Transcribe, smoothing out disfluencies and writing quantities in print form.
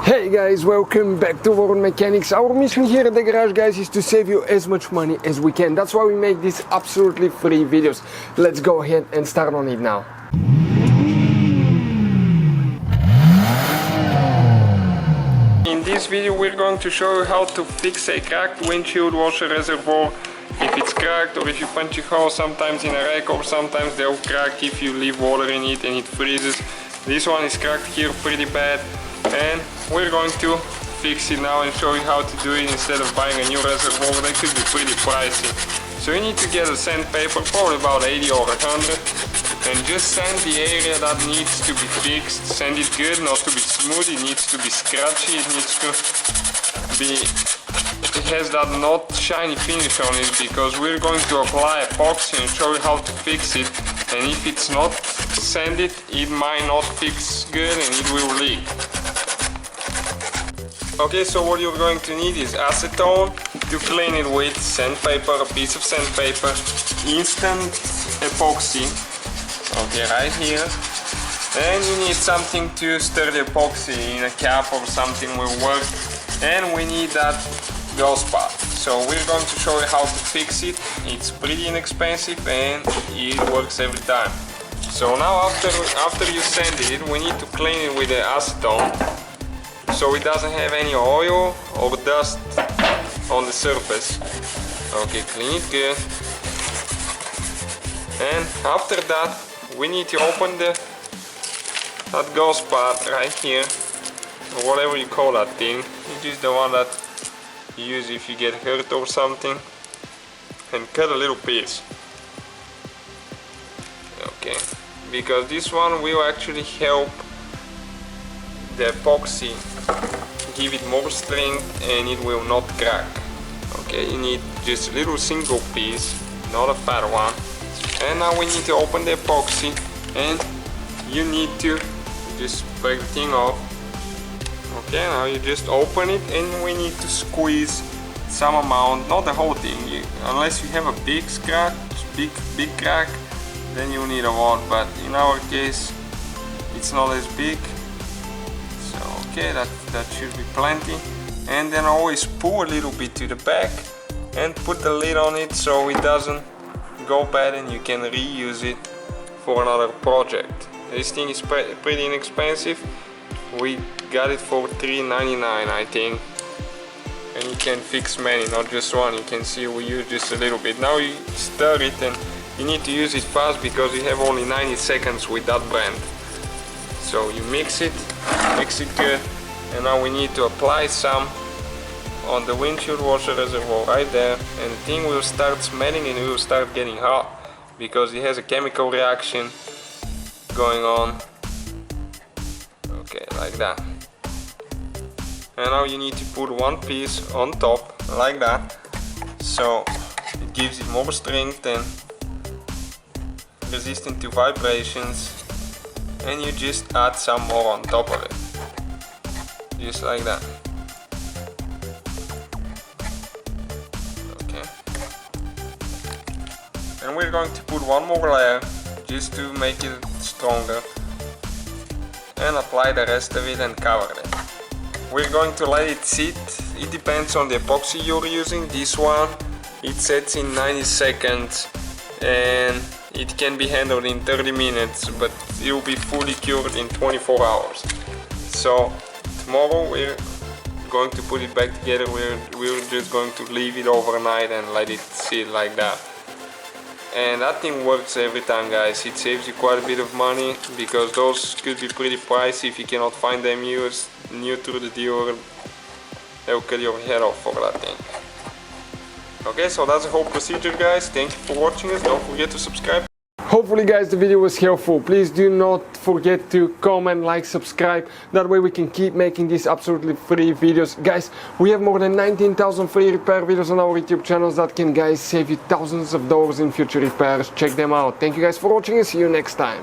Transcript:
Hey guys, welcome back to World Mechanics. Our mission here at the garage, guys, is to save you as much money as we can. That's why we make these absolutely free videos. Let's go ahead and start on it now. In this video we're going to show you how to fix a cracked windshield washer reservoir. If it's cracked, or if you punch a hole sometimes in a rack, or sometimes they'll crack if you leave water in it and it freezes. This one is cracked here pretty bad, and we're going to fix it now and show you how to do it instead of buying a new reservoir. They could be pretty pricey. So you need to get a sandpaper, probably about 80 or 100, and just sand the area that needs to be fixed. Sand it good, not to be smooth, it needs to be scratchy, it needs to be, it has that not shiny finish on it, because we're going to apply epoxy and show you how to fix it. And if it's not sanded, it might not fix good and it will leak. Okay, so what you're going to need is acetone to clean it with, sandpaper, a piece of sandpaper, instant epoxy, okay, right here. And you need something to stir the epoxy in, a cap or something will work. And we need that gauze pad. So we're going to show you how to fix it. It's pretty inexpensive and it works every time. So now after you sand it, we need to clean it with the acetone, so it doesn't have any oil or dust on the surface. Okay, clean it good. And after that, we need to open that gauze pad right here, or whatever you call that thing. It is the one that you use if you get hurt or something, and cut a little piece. Okay, because this one will actually help the epoxy give it more strength and it will not crack. Okay, you need just a little single piece, not a fat one. And now we need to open the epoxy, and you need to just break the thing off. Okay, now you just open it, and we need to squeeze some amount, not the whole thing. Unless you have a big scratch, big crack, then you need a lot, but in our case it's not as big. So okay, that should be plenty. And then always pull a little bit to the back and put the lid on it so it doesn't go bad and you can reuse it for another project. This thing is pretty inexpensive. We got it for $3.99, I think, and you can fix many, not just one. You can see we use just a little bit. Now you stir it, and you need to use it fast because you have only 90 seconds with that brand. So you mix it good, and now we need to apply some on the windshield washer reservoir right there, and the thing will start smelling and it will start getting hot because it has a chemical reaction going on. Okay, like that. And now you need to put one piece on top, like that, so it gives it more strength and resistant to vibrations. And you just add some more on top of it, just like that. Okay. And we're going to put one more layer just to make it stronger, and apply the rest of it and cover it. We're going to let it sit. It depends on the epoxy you're using. This one, it sets in 90 seconds and it can be handled in 30 minutes, but it will be fully cured in 24 hours. So tomorrow we're going to put it back together. We're just going to leave it overnight and let it sit like that. And that thing works every time, guys. It saves you quite a bit of money, because those could be pretty pricey if you cannot find them used new to the dealer. They'll cut your head off for that thing. Okay, so that's the whole procedure, guys. Thank you for watching us. Don't forget to subscribe. Hopefully, guys, the video was helpful. Please do not forget to comment, like, subscribe. That way we can keep making these absolutely free videos. Guys, we have more than 19,000 free repair videos on our YouTube channels that can, guys, save you thousands of dollars in future repairs. Check them out. Thank you guys for watching and see you next time.